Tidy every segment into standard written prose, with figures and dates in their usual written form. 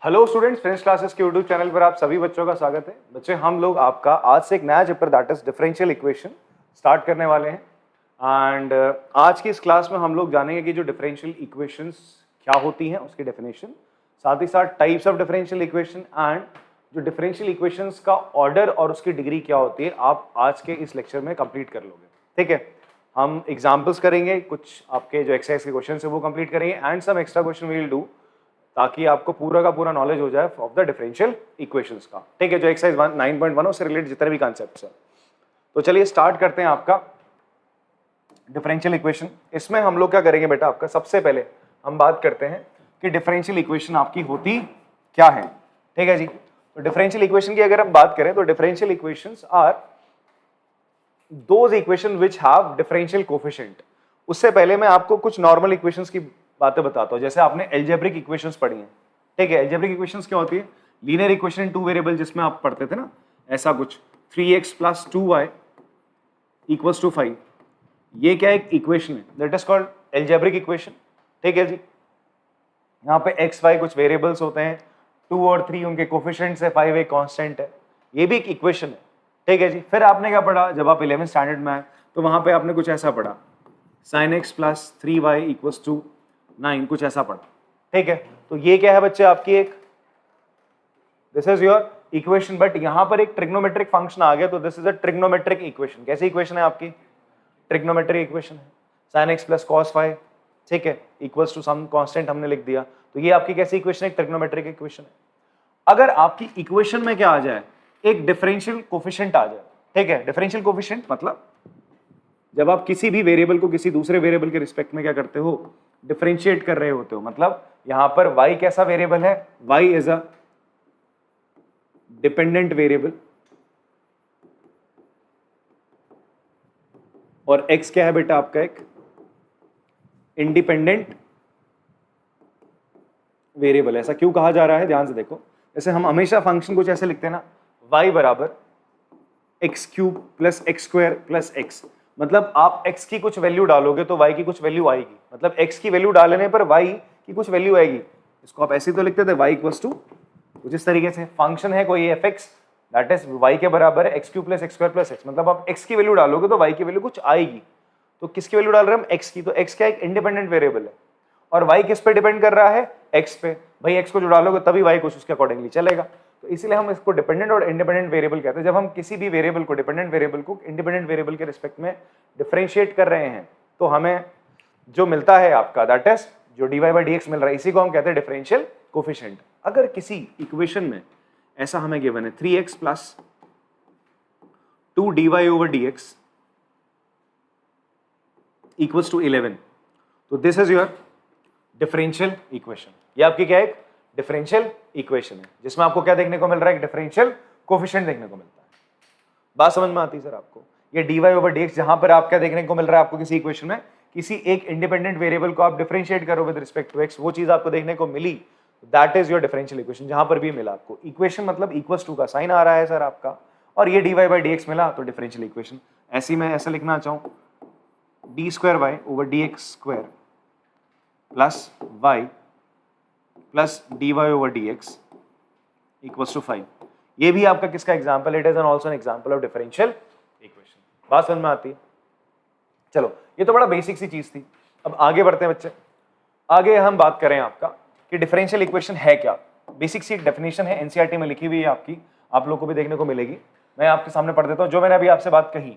Hello students, friends classes के YouTube channel पर आप सभी बच्चों का स्वागत है। बच्चे, हम लोग आपका आज से एक नया chapter that is differential equation start करने वाले हैं। एंड आज की इस क्लास में हम लोग जानेंगे कि जो डिफरेंशियल इक्वेशंस क्या होती हैं, उसकी डेफिनेशन, साथ ही साथ types of differential equation and जो डिफरेंशियल इक्वेशंस का ऑर्डर और उसकी डिग्री क्या होती है, आप आज के इस लेक्चर में कंप्लीट कर लोगे। ठीक है, हम एग्जाम्पल्स करेंगे, कुछ आपके जो एक्सरसाइज के क्वेश्चन है वो कंप्लीट करेंगे and some extra question we will do, ताकि आपको पूरा का पूरा नॉलेज हो जाए ऑफ द डिफरेंशियल इक्वेशंस का। ठीक है, जो एक्सरसाइज 9.1 उससे रिलेटेड जितने भी कॉन्सेप्ट्स हैं। तो चलिए स्टार्ट करते हैं आपका डिफरेंशियल इक्वेशन। इसमें हम लोग क्या करेंगे बेटा, आपका सबसे पहले हम बात करते हैं कि डिफरेंशियल इक्वेशन आपकी होती क्या है। ठीक है जी, तो डिफरेंशियल इक्वेशन की अगर हम बात करें तो differential equations are those equation which have differential coefficient. उससे पहले मैं आपको कुछ नॉर्मल इक्वेशंस की बातें बताता हूं। जैसे आपने एल्जेब्रिक इक्वेशंस पढ़ी हैं। ठीक है, एल्जेब्रिक इक्वेशंस क्या होती है? Linear equation in two variable, जिसमें आप पढ़ते थे ना, ऐसा कुछ 3x + 2y = 5। ये क्या एक इक्वेशन है, that is called algebraic equation. ठीक है जी, यहाँ पे x y कुछ वेरिएबल्स होते हैं, 2 और 3 उनके कोफिशिएंट्स है, 5 एक कांस्टेंट है। ये भी एक इक्वेशन है। ठीक है जी, फिर आपने क्या पढ़ा जब आप 11th स्टैंडर्ड में आए, तो वहां पे आपने कुछ ऐसा पढ़ा, sin x + 3y = 9, कुछ ऐसा पढ़ा। ठीक है, तो ये क्या है बच्चे आपकी एक, this is your equation, but यहां पर एक ट्रिग्नोमेट्रिक फंक्शन आ गया, तो this is a trigonometric equation. कैसी इक्वेशन है आपकी? ट्रिग्नोमेट्रिक इक्वेशन है। sin x + cos y, ठीक है, इक्वल्स टू सम कांस्टेंट हमने लिख दिया, तो ये आपकी कैसी इक्वेशन है? ट्रिग्नोमेट्रिक इक्वेशन है। अगर आपकी इक्वेशन में क्या आ जाए, एक डिफरेंशियल कोफिशिएंट आ जाए। ठीक है, डिफरेंशियल कोफिशिएंट मतलब जब आप किसी भी वेरिएबल को किसी दूसरे वेरिएबल के रिस्पेक्ट में क्या करते हो, डिफरेंशिएट कर रहे होते हो। मतलब यहां पर y कैसा वेरिएबल है? y is a dependent variable और x क्या है बेटा आपका? एक इंडिपेंडेंट वेरिएबल। ऐसा क्यों कहा जा रहा है, ध्यान से देखो। जैसे हम हमेशा फंक्शन कुछ ऐसे लिखते हैं ना, y = x³ + x² + x। मतलब आप x की कुछ वैल्यू डालोगे तो y की कुछ वैल्यू आएगी। मतलब x की वैल्यू डालने पर y की कुछ वैल्यू आएगी। इसको आप ऐसे तो लिखते थे, y = कुछ इस तरीके से। फंक्शन है कोई fx, दैट इज y के बराबर है x³ + x² + x। मतलब आप x की वैल्यू डालोगे तो y की वैल्यू कुछ आएगी। तो किसकी वैल्यू डाल रहे हैं हम? x की। तो x क्या एक इंडिपेंडेंट वेरिएबल है और y किस पे डिपेंड कर रहा है? x पे। भाई x को जो डालोगे तभी y कुछ उसके अकॉर्डिंगली चलेगा। तो इसीलिए हम इसको डिपेंडेंट और इंडिपेंडेंट वेरिएबल कहते हैं। जब हम किसी भी वेरिएबल को, डिपेंडेंट वेरिएबल को इंडिपेंडेंट वेरिएबल के रिस्पेक्ट में डिफरेंशिएट कर रहे हैं, तो हमें जो मिलता है आपका, दैट इज जो dy/dx मिल रहा है, इसी को हम कहते हैं डिफरेंशियल कोफिशिएंट। अगर किसी इक्वेशन में ऐसा हमें गिवन है 3x + 2 dy/dx = 11, तो this is your differential equation. ये आपकी क्या है? एक डिफरेंशियल इक्वेशन है, जिसमें आपको क्या देखने को मिल रहा है? एक डिफरेंशियल कोफिशिएंट देखने को मिलता है। बात समझ में आती है सर आपको? ये dy/dx जहां पर आप क्या देखने को मिल रहा है आपको किसी इक्वेशन में, किसी एक इंडिपेंडेंट वेरिएबल को आप डिफरेंशिएट करो विद रिस्पेक्ट टू x, वो चीज आपको देखने को मिली, that is your differential equation. जहां पर भी मिला आपको इक्वेशन, मतलब इक्वल्स टू का साइन आ रहा है सर आपका, और ये dy/dx मिला, तो डिफरेंशियल इक्वेशन। ऐसी मैं ऐसा लिखना चाहूं, d²y/dx² + y + dy/dx = 5। ये भी आपका किसका example? It is an also an example of differential equation. बात समझ में आती है? चलो, ये तो बड़ा बेसिक सी चीज थी। अब आगे बढ़ते हैं बच्चे। आगे हम बात करें आपका कि डिफरेंशियल इक्वेशन है क्या। बेसिक सी एक डेफिनेशन है, एनसीईआरटी में लिखी हुई है आपकी, आप लोग को भी देखने को मिलेगी। मैं आपके सामने पढ़ देता हूं जो मैंने अभी आपसे बात कही।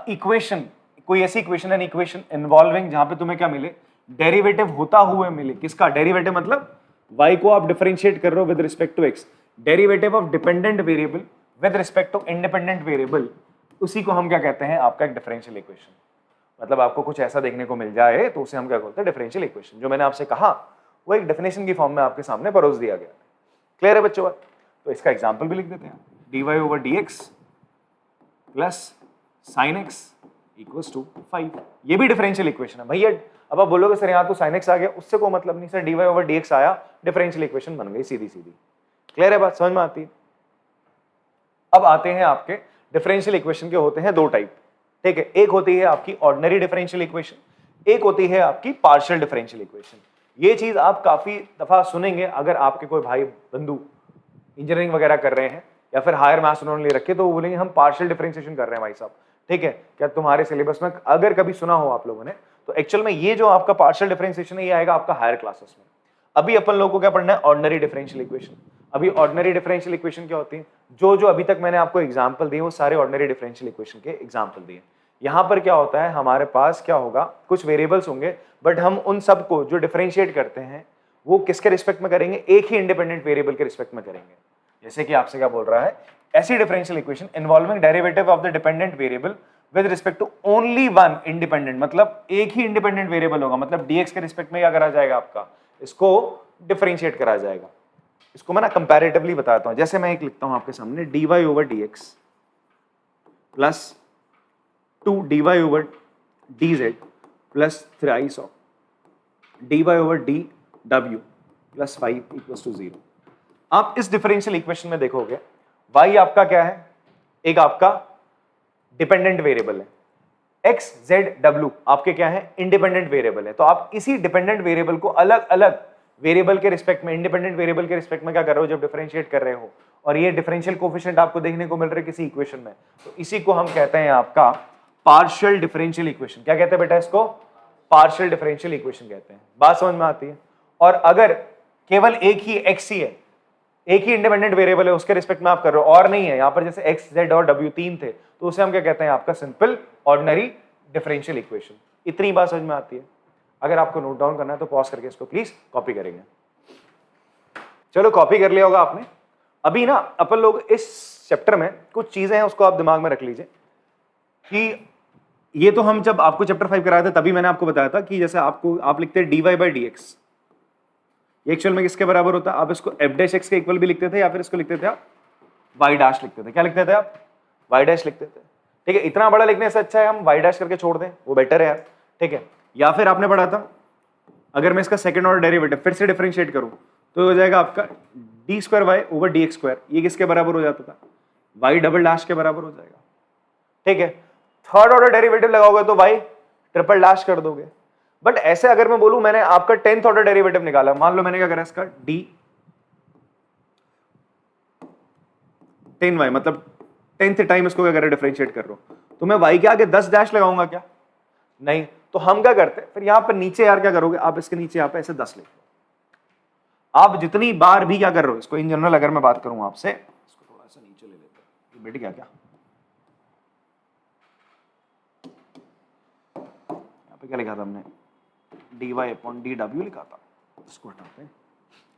इक्वेशन, कोई ऐसी इक्वेशन है, इक्वेशन इन्वॉल्विंग, जहां पे तुम्हें क्या मिले? डेरिवेटिव होता हुए मिले। किसका डेरिवेटिव? मतलब y को आप डिफरेंशिएट कर रहे हो with respect to x, derivative of dependent variable with respect to independent variable, उसी को हम क्या कहते हैं? आपका एक डिफरेंशियल इक्वेशन। मतलब आपको कुछ ऐसा देखने को मिल जाए तो उसे हम क्या बोलते हैं? Differential equation. जो मैंने आपसे कहा वो एक डेफिनेशन की फॉर्म में आपके सामने परोस दिया गया। क्लियर है बच्चों? तो इसका एग्जांपल भी लिख देते हैं, dy/dx + sin x = 5। ये भी डिफरेंशियल इक्वेशन है भैया। अब आप बोलोगे सर यहाँ तो sin x आ गया, उससे कोई मतलब नहीं सर, dy/dx आया, डिफरेंशियल इक्वेशन बन गई सीधी सीधी। क्लियर है बात? समझ में आती है? अब आते हैं आपके डिफरेंशियल इक्वेशन के होते हैं दो टाइप। ठीक है, एक होती है आपकी ऑर्डिनरी डिफरेंशियल इक्वेशन, एक होती है आपकी पार्शियल डिफरेंशियल इक्वेशन। ये चीज आप काफी दफा सुनेंगे अगर आपके कोई भाई बंधु इंजीनियरिंग वगैरह कर रहे हैं या फिर हायर मैथ्स उन्होंने ले रखे, तो वो बोलेंगे हम पार्शियल डिफरेंशिएशन कर रहे हैं भाई साहब, ठीक है। क्या तुम्हारे सिलेबस में अगर कभी सुना हो आप लोगों ने, तो एक्चुअल में ये जो आपका पार्शियल डिफरेंशिएशन है ये आएगा आपका हायर क्लासेस में। अभी अपन लोगों को क्या पढ़ना है, ऑर्डिनरी डिफरेंशियल इक्वेशन। अभी ऑर्डिनरी डिफरेंशियल इक्वेशन क्या होती है, जो अभी तक मैंने आपको एग्जांपल दिए वो सारे ऑर्डिनरी डिफरेंशियल इक्वेशन के एग्जांपल दिए। यहां पर क्या होता है, हमारे पास क्या होगा, कुछ वेरिएबल्स होंगे, बट हम उन सबको जो डिफरेंशिएट करते हैं वो किसके रिस्पेक्ट में करेंगे, एक ही इंडिपेंडेंट वेरिएबल के रिस्पेक्ट में करेंगे। जैसे कि आपसे क्या बोल रहा है, ऐसी differential equation involving derivative of the dependent variable with respect to only one independent, मतलब एक ही इंडिपेंडेंट वेरिएबल होगा, मतलब dx के रिस्पेक्ट में क्या करा जाएगा आपका, इसको डिफरेंशिएट करा जाएगा। इसको मैं ना कंपैरेटिवली बताता हूं, जैसे मैं एक लिखता हूं आपके सामने dy over dx plus 2 dy over dz plus thrice of dy over dw plus 5 equals to 0। आप इस डिफरेंशियल इक्वेशन में देखोगे y आपका क्या है, एक आपका डिपेंडेंट वेरिएबल है, x z w आपके क्या है, इंडिपेंडेंट वेरिएबल है। तो आप इसी डिपेंडेंट वेरिएबल को अलग अलग वेरिएबल के रिस्पेक्ट में, इंडिपेंडेंट वेरिएबल के रिस्पेक्ट में क्या कर रहे हो, जब डिफरेंशिएट कर रहे हो, और ये डिफरेंशियल कोफिशिएंट आपको देखने को मिल रहे किसी इक्वेशन में, तो इसी को हम कहते हैं आपका पार्शियल डिफरेंशियल इक्वेशन। क्या कहते हैं बेटा इसको, पार्शियल डिफरेंशियल इक्वेशन कहते हैं। बात समझ में आती है। और अगर केवल एक ही x ही है, एक ही इंडिपेंडेंट वेरिएबल है, उसके रिस्पेक्ट में आप कर रहे हो और नहीं है, यहां पर जैसे x z और w तीन थे, तो उसे हम क्या कहते हैं, आपका सिंपल ऑर्डिनरी डिफरेंशियल इक्वेशन। इतनी बात समझ में आती है। अगर आपको नोट डाउन करना है तो पॉज करके इसको प्लीज कॉपी करेंगे। चलो कॉपी कर लिया होगा आपने। अभी ना अपन लोग इस चैप्टर में कुछ चीजें हैं उसको आप दिमाग में रख लीजिए कि ये तो हम जब आपको चैप्टर 5 कराए थे तभी मैंने आपको बताया था कि जैसे आप लिखते हैं dy बाई dx, एक्चुअल में किसके बराबर होता है, आप इसको f डैश x के इक्वल भी लिखते थे या फिर इसको लिखते थे आप y डैश लिखते थे। क्या लिखते थे आप, y डैश लिखते थे, ठीक है। इतना बड़ा लिखने से अच्छा है हम y डैश करके छोड़ दें, वो बेटर है यार, ठीक है। या फिर आपने पढ़ा था अगर मैं इसका सेकंड ऑर्डर डेरिवेटिव फिर से डिफरेंशिएट करूं तो हो जाएगा आपका d square Y over D x square, ये किसके बराबर हो जाता था, y डबल डैश के बराबर हो जाएगा, ठीक है। थर्ड ऑर्डर डेरिवेटिव लगाओगे तो y ट्रिपल डैश कर दोगे। बट ऐसे अगर मैं बोलूं मैंने आपका 10th ऑर्डर डेरिवेटिव निकाला, मान लो मैंने क्या करा इसका d 10y, मतलब 10th टाइम इसको क्या कर रहा है, डिफरेंशिएट कर रहा हूं, तो मैं y के आगे 10 डैश लगाऊंगा क्या, नहीं। तो हम क्या करते हैं फिर यहां पर नीचे, यार क्या करोगे आप, इसके नीचे यहां पे ऐसे 10 लिख लो। आप जितनी बार भी क्या कर रहे हो, इसको इन जनरल अगर मैं बात करूं आपसे, इसको थोड़ा सा नीचे ले लेते हैं, बेटे क्या क्या यहां पे क्या लिखा था हमने, dy अपॉन dw लिखा था, इसको हटाते हैं।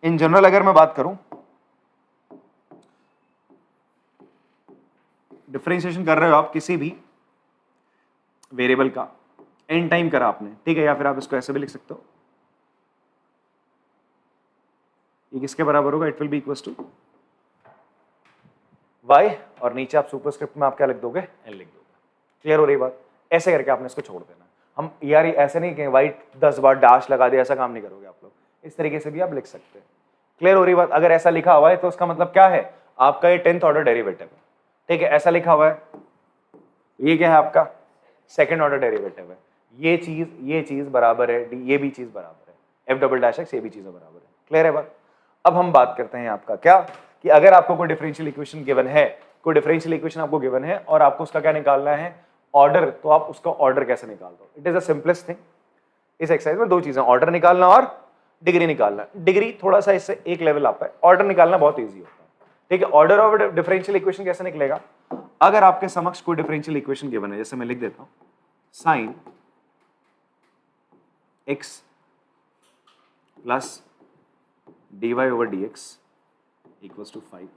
इन जनरल अगर मैं बात करूं, डिफरेंशिएशन कर रहे हो आप किसी भी वेरिएबल का, एन टाइम करा आपने, ठीक है, या फिर आप इसको ऐसे भी लिख सकते हो, ये किसके बराबर होगा, it will be equals to y, और नीचे आप सुपरस्क्रिप्ट में आप क्या लिख दोगे, n लिख दोगे। क्लियर हो रही बात, ऐसे करके आपने इसको छोड़ देना। हम यार ऐसे नहीं कि y 10 बार डैश लगा दे, ऐसा काम नहीं करोगे आप लोग, इस तरीके से भी आप लिख सकते हैं। क्लियर हो रही बात, अगर ऐसा लिखा हुआ है तो उसका मतलब क्या है, आपका ये 10th ऑर्डर डेरिवेटिव है, ठीक है। ऐसा लिखा हुआ है, ये क्या है आपका सेकंड ऑर्डर डेरिवेटिव है, ये चीज बराबर है डी, ये भी चीज बराबर है एफ डबल डैश एक्स, ये भी चीज बराबर है। क्लियर है बात। अब हम बात करते हैं आपका क्या, कि अगर आपको कोई डिफरेंशियल इक्वेशन गिवन है, कोई डिफरेंशियल इक्वेशन आपको गिवन है और आपको उसका क्या निकालना है, ऑर्डर, तो आप उसका ऑर्डर कैसे निकाल दो। It is the simplest thing. इस एक्सरसाइज में दो चीजें, ऑर्डर निकालना और डिग्री निकालना। डिग्री थोड़ा सा इससे एक लेवल आता है, ऑर्डर निकालना बहुत ईजी होता है, ठीक है। ऑर्डर ऑफ डिफरेंशियल इक्वेशन कैसे निकलेगा, अगर आपके समक्ष कोई डिफरेंशियल इक्वेशन गिवन है, जैसे मैं लिख देता हूं sine x plus dy over dx equals to 5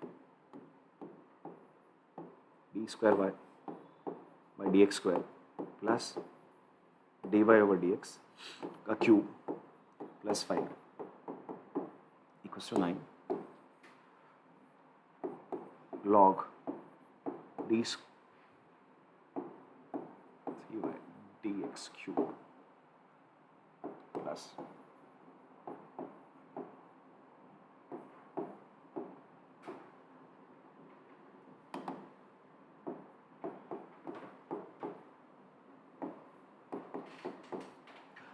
d square y by dx square plus dy over dx का cube plus 5 equals to 9 log d 3y dx cube plus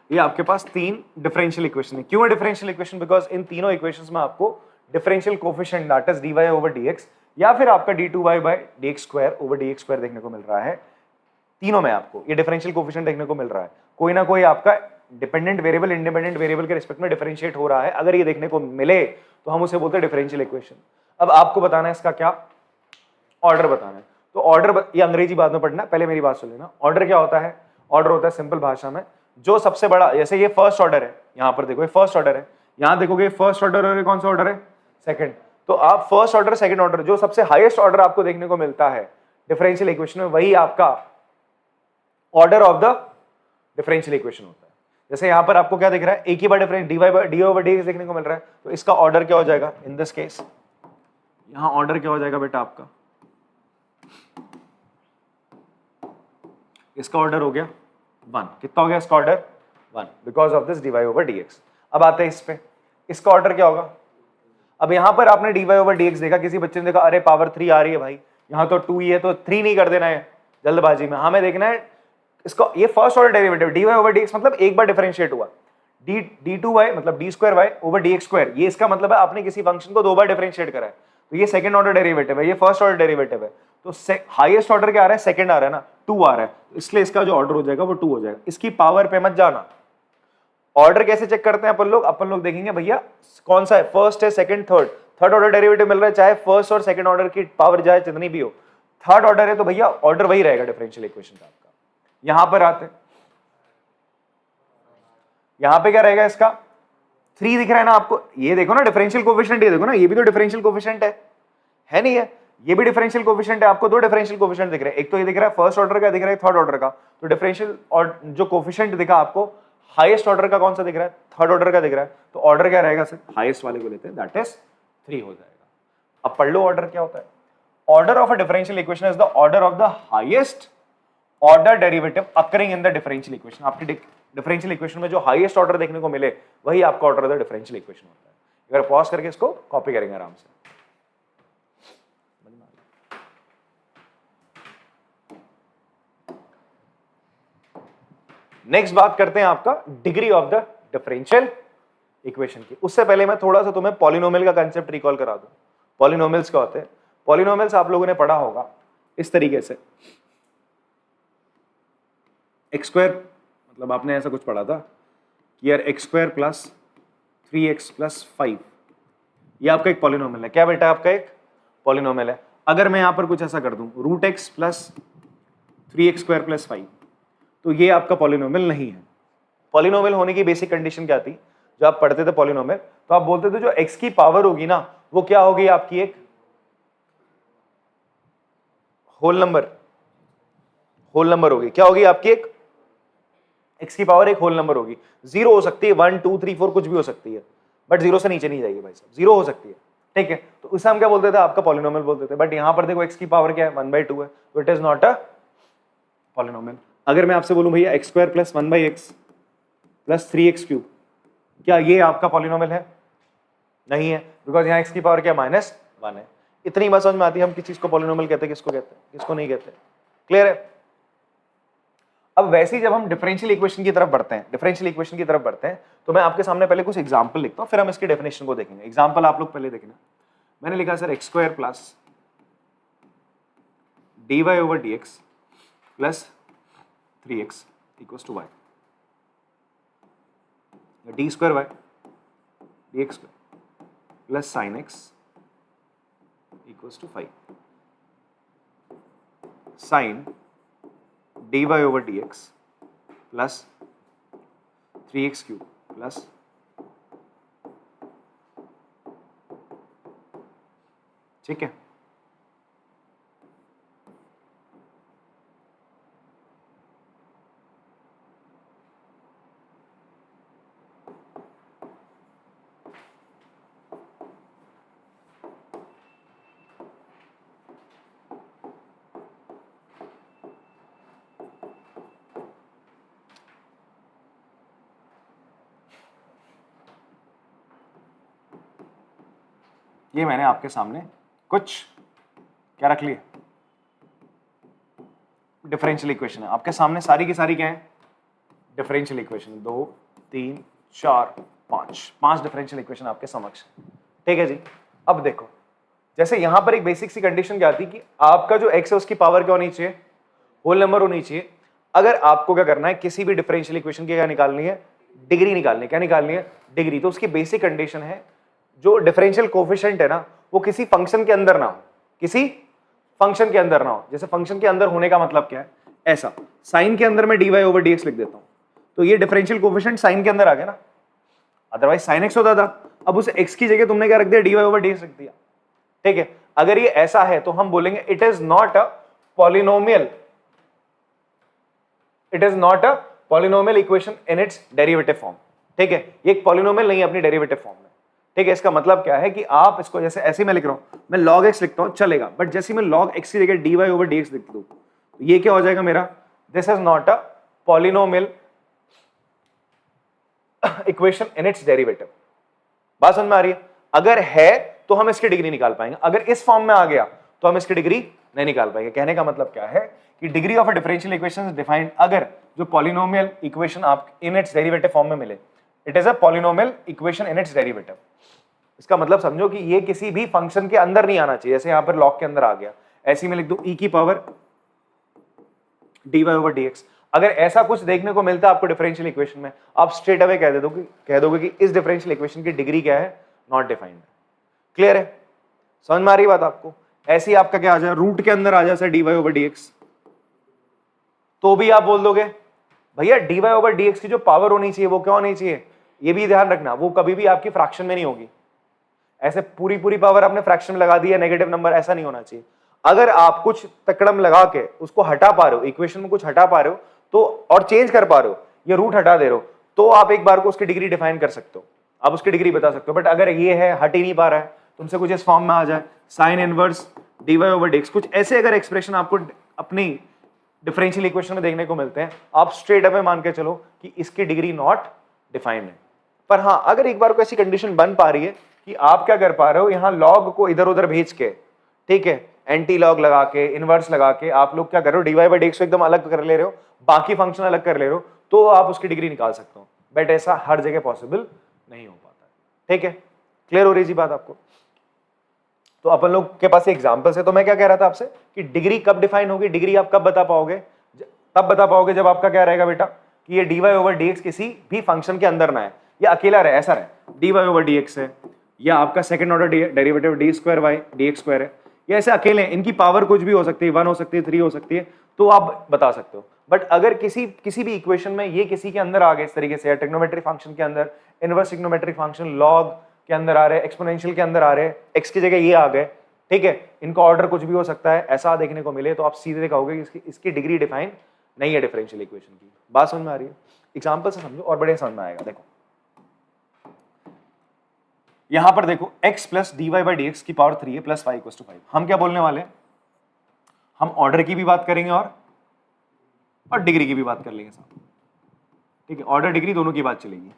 ये आपके पास 3 differential equation है। क्यों है डिफरेंशियल इक्वेशन? बिकॉज इन तीनों equations में आपको differential coefficient that is dy over dx या फिर आपका d2y by dx square over dx square देखने को मिल रहा है। तीनों में आपको ये डिफरेंशियल कोफिशिएंट देखने को मिल रहा है। कोई ना कोई आपका डिपेंडेंट वेरिएबल इंडिपेंडेंट वेरिएबल के रिस्पेक्ट में डिफरेंशिएट हो रहा है। अगर ये देखने को मिले तो हम उसे बोलते हैं डिफरेंशियल इक्वेशन। अब आपको बताना है इसका क्या ऑर्डर बताना है। तो ऑर्डर ये अंग्रेजी बाद में पढ़ना, पहले मेरी बात सुन लेना। ऑर्डर क्या होता है? ऑर्डर होता है सिंपल भाषा में जो सबसे बड़ा, जैसे ये फर्स्ट ऑर्डर है, यहां पर देखो ये फर्स्ट ऑर्डर है, यहां देखोगे फर्स्ट ऑर्डर और ये कौन सा ऑर्डर है? सेकंड। तो आप फर्स्ट ऑर्डर सेकंड ऑर्डर जो सबसे हाईएस्ट ऑर्डर आपको देखने को मिलता है डिफरेंशियल इक्वेशन में, वही आपका order of the differential equation होता है। जैसे यहां पर आपको क्या दिख रहा है? एक ही बार डिफरेंस dy ओवर dx देखने को मिल रहा है, तो इसका ऑर्डर क्या हो जाएगा इन दिस केस? यहां ऑर्डर क्या हो जाएगा बेटा आपका? इसका ऑर्डर हो गया 1। कितना हो गया इसका order? 1 because of this dy over dx। अब आते हैं इस पे, इसका ऑर्डर क्या होगा? अब यहां पर आपने dy ओवर dx देखा, किसी बच्चे ने देखा अरे पावर 3 आ रही है भाई, यहां तो 2 ही है तो 3 नहीं कर देना है जल्दबाजी में, हमें देखना है इसका ये first order derivative dy over dx मतलब एक बार डिफरेंशिएट हुआ, d2y मतलब d square y over dx square, ये इसका मतलब है आपने किसी फंक्शन को 2 बार डिफरेंशिएट करा है, तो ये सेकंड ऑर्डर डेरिवेटिव है, ये फर्स्ट ऑर्डर डेरिवेटिव है। तो हाईएस्ट ऑर्डर क्या आ रहा है? सेकंड आ रहा है ना, 2 आ रहा है, तो इसलिए इसका जो ऑर्डर हो जाएगा वो 2 हो जाएगा। इसकी पावर पे मत जाना। ऑर्डर कैसे चेक करते हैं अपन लोग देखेंगे भैया कौन सा है, फर्स्ट है second third, third order derivative मिल रहा है, चाहे फर्स्ट और सेकंड ऑर्डर की पावर जाए जितनी भी हो, थर्ड ऑर्डर है तो भैया ऑर्डर वही रहेगा डिफरेंशियल इक्वेशन का आपका। यहां पर आते हैं, यहां पे क्या रहेगा इसका? 3 दिख रहा है ना आपको, ये देखो ना डिफरेंशियल कोफिशिएंट, ये देखो ना, ये भी तो डिफरेंशियल कोफिशिएंट है नहीं है? ये भी डिफरेंशियल कोफिशिएंट है, आपको 2 डिफरेंशियल कोफिशिएंट दिख रहे हैं, एक तो ये दिख रहा है फर्स्ट ऑर्डर का, दिख रहा है थर्ड ऑर्डर का। तो डिफरेंशियल और जो कोफिशिएंट दिखा आपको, हाईएस्ट ऑर्डर का कौन सा दिख रहा है? थर्ड ऑर्डर का दिख रहा है, तो ऑर्डर क्या रहेगा सर? हाईएस्ट वाले को लेते हैं, दैट इज 3 हो जाएगा। अब पढ़ लो ऑर्डर क्या होता है। Order of a differential equation is the order of the highest order derivative occurring in the differential equation. आपकी डिफरेंशियल इक्वेशन में जो हाईएस्ट ऑर्डर देखने को मिले वही आपका order of the differential equation होता है। अगर पॉज करके इसको कॉपी करेंगे आराम से। नेक्स्ट बात करते हैं आपका degree of the differential equation की। उससे पहले मैं थोड़ा सा तुम्हें पॉलिनोमियल का कांसेप्ट रिकॉल करा दूं। पॉलिनोमियल्स क्या होते हैं? पॉलिनोमियल्स आप लोगों ने पढ़ा होगा इस तरीके से, एक्स स्क्वायर मतलब आपने ऐसा कुछ पढ़ा था कि यार x square plus 3x plus 5 ये आपका एक पॉलिनोमियल है। क्या बेटा? आपका एक पॉलिनोमियल है। अगर मैं यहां पर कुछ ऐसा कर दूं root x plus 3x square plus 5, तो ये आपका पॉलिनोमियल नहीं है। पॉलिनोमियल होने की बेसिक कंडीशन क्या थी? जब आप पढ़ते थे पॉलिनोमियल तो आप बोलते थे जो x की पावर होगी ना वो क्या होगी? आपकी एक होल नंबर होगी। क्या होगी आपकी? एक x की पावर एक होल नंबर होगी। 0 हो सकती है, 1 2 3 4 कुछ भी हो सकती है, बट 0 से नीचे नहीं जाएगी भाई साहब, 0 हो सकती है, ठीक है? तो उसे हम क्या बोलते थे? आपका पॉलिनोमियल बोलते थे। बट यहां पर देखो x की पावर क्या है? 1/2 है, तो it is not a polynomial. अगर मैं आपसे बोलूं भैया x square plus 1/x plus 3x cube, क्या ये आपका पॉलिनोमियल है? नहीं है, बिकॉज यहाँ x की पावर क्या? -1 है। इतनी बात समझ में आती है हम किस चीज को पॉलिनोमियल कहते हैं, किसको कहते हैं, किसको नहीं कहते? क्लियर है? अब वैसे ही जब हम डिफरेंशियल इक्वेशन की तरफ बढ़ते हैं, तो मैं आपके सामने पहले कुछ एग्जांपल लिखता हूं, फिर हम इसकी डेफिनेशन को देखेंगे। एग्जांपल आप लोग पहले देखना। मैंने लिखा sir x square plus dy over dx plus 3x equals to y, d square y dx square plus sine x equals to 5 sine dy over dx plus 3x cube plus ठीक है। ये मैंने आपके सामने कुछ क्या रख लिया? डिफरेंशियल इक्वेशन है आपके सामने, सारी की सारी क्या है? डिफरेंशियल इक्वेशन, 2 3 4 5 डिफरेंशियल इक्वेशन आपके समक्ष है। ठीक है जी। अब देखो, जैसे यहां पर एक बेसिक सी कंडीशन क्या आती है कि आपका जो x है उसकी पावर क्या होनी चाहिए, होल नंबर होनी चाहिए। अगर आपको क्या करना है, किसी भी डिफरेंशियल इक्वेशन की क्या निकालनी है, डिग्री निकालनी है। क्या निकालनी है, डिग्री। तो उसकी बेसिक कंडीशन है जो डिफरेंशियल कोफिशिएंट है ना, वो किसी फंक्शन के अंदर ना हो, किसी फंक्शन के अंदर ना हो। जैसे फंक्शन के अंदर होने का मतलब क्या है, ऐसा साइन के अंदर मैं dy ओवर dx लिख देता हूं, तो ये डिफरेंशियल कोफिशिएंट साइन के अंदर आ गया ना, अदरवाइज साइन x होता था। अब उस x की जगह तुमने क्या रख दिया, dy ओवर dx रख दिया। ठीक है, अगर ये ऐसा है तो हम बोलेंगे it is not a polynomial, it is not a polynomial equation in its derivative form. ठीक है, ये एक पॉलिनोमियल नहीं है अपनी डेरिवेटिव फॉर्म में। ठीक है, इसका मतलब क्या है कि आप इसको जैसे ऐसे मैं लिख रहा हूं, मैं log x लिखता हूं चलेगा, बट जैसे मैं log x की जगह dy ओवर dx लिख दूं तो ये क्या हो जाएगा मेरा, this is not a polynomial equation in its derivative. बात समझ में आ रही है? अगर है तो हम इसकी डिग्री निकाल पाएंगे, अगर इस फॉर्म में आ गया तो हम इसकी डिग्री नहीं निकाल पाएंगे। कहने का मतलब क्या है कि degree of a differential equation is defined, अगर जो पॉलिनोमियल इक्वेशन आप इन इट्स डेरिवेटिव फॉर्म में मिले, it is a polynomial equation in its derivative. इसका मतलब समझो कि ये किसी भी फंक्शन के अंदर नहीं आना चाहिए। जैसे यहां पर log के अंदर आ गया, ऐसे में लिख दो e की पावर dy ओवर dx। अगर ऐसा कुछ देखने को मिलता है आपको डिफरेंशियल इक्वेशन में, आप स्ट्रेट अवे कह दोगे कि इस डिफरेंशियल इक्वेशन की डिग्री क्या है, नॉट डिफाइंड। क्लियर है? समझ में आ रही बात आपको? ऐसे ही आपका क्या आ जाए, रूट के अंदर आ जाए dy ओवर dx, तो भी आप बोल दोगे भैया dy ओवर dx की जो पावर होनी चाहिए वो क्या होनी चाहिए, ये भी ध्यान रखना, वो कभी भी आपकी फ्रैक्शन में नहीं होगी। ऐसे पूरी पूरी पावर आपने फ्रैक्शन में लगा दी है, नेगेटिव नंबर, ऐसा नहीं होना चाहिए। अगर आप कुछ तकड़म लगा के उसको हटा पा रहे हो, इक्वेशन में कुछ हटा पा रहे हो तो, और चेंज कर पा रहे हो, ये रूट हटा दे रहे हो, तो आप एक बार को उसकी डिग्री डिफाइन कर सकते हो, आप उसकी डिग्री बता सकते हो। बट अगर ये है हट ही नहीं पा रहा है, तुमसे कुछ इस फॉर्म में आ जाए, sine inverse dy over dx, कुछ ऐसे अगर एक्सप्रेशन आपको अपनी डिफरेंशियल इक्वेशन में देखने को मिलते हैं, आप स्ट्रेट अवे मान के चलो कि इसकी डिग्री नॉट डिफाइंड है। पर हाँ, अगर एक बार को ऐसी कंडीशन बन पा रही है कि आप क्या कर पा रहे हो, यहां log को इधर उधर भेज के, ठीक है, एंटी लॉग लगा के, इनवर्स लगा के, आप लोग क्या कर रहे हो, dy बाई dx को एकदम अलग कर ले रहे हो, बाकी फंक्शन अलग कर ले रहे हो, तो आप उसकी डिग्री निकाल सकते हो। बट ऐसा हर जगह पॉसिबल नहीं हो पाता है। ठीक है, क्लियर हो रही जी बात आपको? तो अपन लोग के पास एग्जांपल्स है। तो मैं क्या कह रहा था आपसे कि डिग्री कब डिफाइन होगी, डिग्री आप कब बता पाओगे, तब बता पाओगे जब आपका क्या रहेगा बेटा कि ये dy ओवर dx किसी भी फंक्शन के अंदर ना है, या अकेला रहे, ऐसा रहे dy ओवर dx है, या आपका second order derivative d square y dx square है, या ऐसे अकेले हैं, इनकी पावर कुछ भी हो सकती है, 1 हो सकती है, 3 हो सकती है, तो आप बता सकते हो। बट अगर किसी भी इक्वेशन में ये किसी के अंदर आ गए इस तरीके से, ट्रिग्नोमेट्री फंक्शन के अंदर, इनवर्स ट्रिग्नोमेट्री फंक्शन लॉग के अंदर आ रहे, एक्सपोनेंशियल के अंदर आ रहे, x की जगह ये आ गए, ठीक है, इनका ऑर्डर कुछ भी हो सकता है, ऐसा देखने को मिले, तो आप सीधे कहोगे कि इसकी डिग्री डिफाइन नहीं है डिफरेंशियल इक्वेशन की। बात समझ में आ रही है? एग्जांपल से समझो और बड़े समझ में आएगा। देखो यहां पर देखो x plus dy by dx की पावर 3 है प्लस 5 इक्वल टू 5। हम क्या बोलने वाले हैं, हम ऑर्डर की भी बात करेंगे और डिग्री की भी बात कर लेंगे साहब। ठीक है, ऑर्डर डिग्री दोनों की बात चलेगी।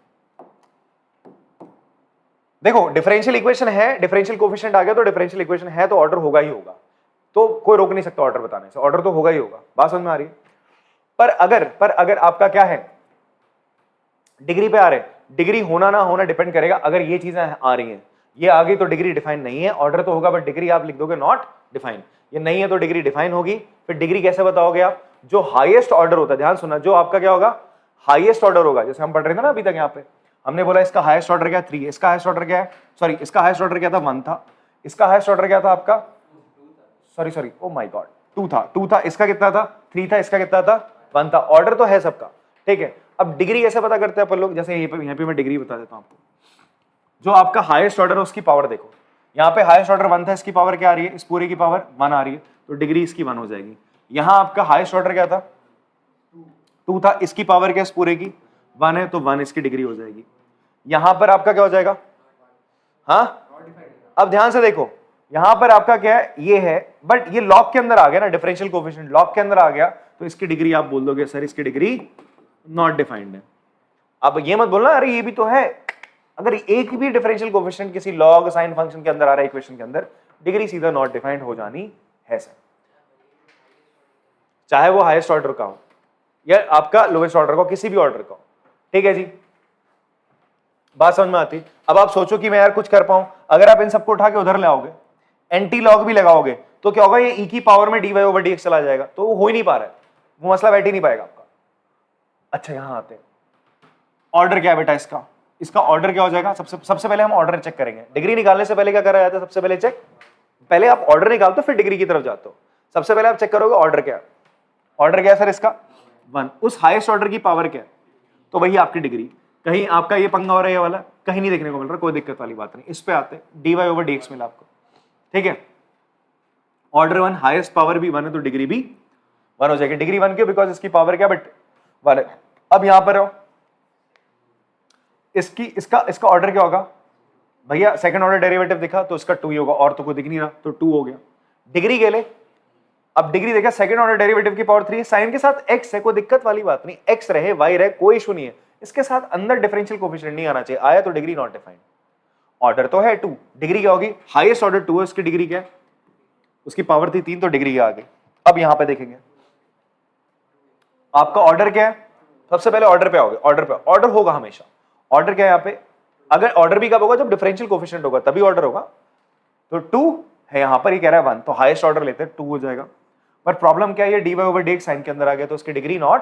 देखो डिफरेंशियल इक्वेशन है, डिफरेंशियल कोफिशिएंट आ गया तो डिफरेंशियल इक्वेशन है तो ऑर्डर होगा ही होगा, तो कोई रोक नहीं सकता ऑर्डर बताने से, ऑर्डर तो होगा ही होगा। बात समझ में आ रही है? पर अगर आपका क्या है, डिग्री पे आ रहे, डिग्री होना ना होना डिपेंड करेगा। अगर ये चीजें आ रही हैं, ये आ गई तो डिग्री डिफाइन नहीं है, ऑर्डर तो होगा बट डिग्री आप लिख दोगे नॉट डिफाइन। ये नहीं है तो डिग्री डिफाइन होगी। फिर डिग्री कैसे बताओगे आप, जो हाईएस्ट ऑर्डर होता है, ध्यान सुनना, जो आपका क्या होगा, हाईएस्ट ऑर्डर होगा। जैसे हम पढ़ रहे थे ना अभी तक, यहाँ पे हमने बोला इसका हाईएस्ट ऑर्डर क्या है, 3, इसका हाईएस्ट ऑर्डर क्या है, सॉरी इसका हाईएस्ट ऑर्डर क्या था, 1 था, इसका हाईएस्ट ऑर्डर क्या था आपका, सॉरी ओ माय गॉड 2 था, इसका कितना था, 3 था, इसका कितना था, 1 था। ऑर्डर तो है सबका, ठीक है। अब डिग्री कैसे पता करते हैं अपन लोग, जैसे यहाँ पे मैं डिग्री बता देता हूँ आपको। जो आपका हाईएस्ट ऑर्डर है उसकी पावर देखो, यहाँ पे हाईएस्ट ऑर्डर 1 था, इसकी पावर क्या आ रही है, इस पूरे की पावर 1 आ रही है, तो डिग्री इसकी 1 हो जाएगी। यहाँ आपका हाईएस्ट ऑर्डर क्या था, 2 था, इसकी पावर क्या इस पूरे की 1 है, तो 1 इसकी डिग्री हो जाएगी। यहाँ पर आपका क्या हो जाएगा, हाँ अब ध्यान से देखो, यहां पर आपका क्या है, ये है, बट ये लॉग के अंदर आ गया ना, डिफरेंशियल कोएफिशिएंट लॉग के अंदर आ गया, तो इसकी डिग्री आप बोल दोगे सर इसकी डिग्री नॉट डिफाइंड है। अब ये मत बोलना अरे ये भी तो है, अगर एक भी डिफरेंशियल कोएफिशिएंट किसी लॉग साइन फंक्शन के अंदर आ रहा है इक्वेशन के अंदर, डिग्री सीधा नॉट डिफाइंड हो जानी है सर, चाहे वो हाईएस्ट ऑर्डर का हो या आपका लोएस्ट ऑर्डर का, किसी भी ऑर्डर का, ठीक है जी, बात समझ में आती। अब आप सोचो कि मैं यार कुछ कर पाऊं, अगर आप इन सबको उठा के उधर ले आओगे, एंटी लॉग भी लगाओगे, तो क्या होगा, ये ई की पावर में dy ओवर dx चला जाएगा, तो वो हो ही नहीं पा रहा है, वो मसला बैठ ही नहीं पाएगा आपका। अच्छा यहां आते हैं, ऑर्डर क्या है बेटा इसका, इसका ऑर्डर क्या हो जाएगा, सबसे पहले हम ऑर्डर चेक करेंगे। डिग्री निकालने से पहले क्या करा जाता है, सबसे पहले चेक, पहले आप ऑर्डर निकालते हो फिर डिग्री की तरफ जाते हो। सबसे पहले आप चेक करोगे ऑर्डर क्या है, ऑर्डर क्या है सर इसका 1, उस हाईएस्ट ऑर्डर की पावर क्या है, तो वही आपकी डिग्री। कहीं आपका ये पंगा हो रहा है ये वाला, कहीं नहीं देखने को मिल रहा, कोई दिक्कत वाली बात नहीं। इस पे आते हैं, dy ओवर dx मिला आपको, ठीक है। ऑर्डर 1, हाईएस्ट पावर भी 1 है तो डिग्री भी 1 हो जाएगी। डिग्री 1 क्यों, बिकॉज इसकी पावर क्या बट 1 है। अब यहां पर आओ, इसका ऑर्डर क्या होगा भैया, सेकंड ऑर्डर डेरिवेटिव दिखा तो इसका 2 ही होगा, और तो कोई दिख नहीं रहा, तो 2 हो गया। डिग्री के लिए, अब डिग्री देखा, सेकंड ऑर्डर डेरिवेटिव की पावर 3 है, साइन के साथ x है, कोई दिक्कत वाली बात नहीं, x रहे y रहे कोई इशू नहीं है, इसके साथ अंदर डिफरेंशियल कोएफिशिएंट नहीं आना चाहिए, आया तो डिग्री नॉट डिफाइंड। ऑर्डर तो है 2, डिग्री क्या होगी, हाईएस्ट ऑर्डर 2 है, उसकी डिग्री क्या है, उसकी पावर थी 3, तो डिग्री आ गई। अब यहां पे देखेंगे आपका ऑर्डर क्या है, सबसे पहले ऑर्डर पे आओगे, ऑर्डर पे, ऑर्डर होगा हमेशा, ऑर्डर क्या है यहाँ पे, अगर ऑर्डर भी कब होगा, जब डिफरेंशियल कोएफिशिएंट होगा तभी ऑर्डर होगा, तो 2 है यहां पर, ही कह रहा है 1, तो हाईएस्ट ऑर्डर लेते हैं 2 हो जाएगा। पर प्रॉब्लम क्या है, ये dy ओवर dx साइन के अंदर आ गया, तो उसकी डिग्री नॉट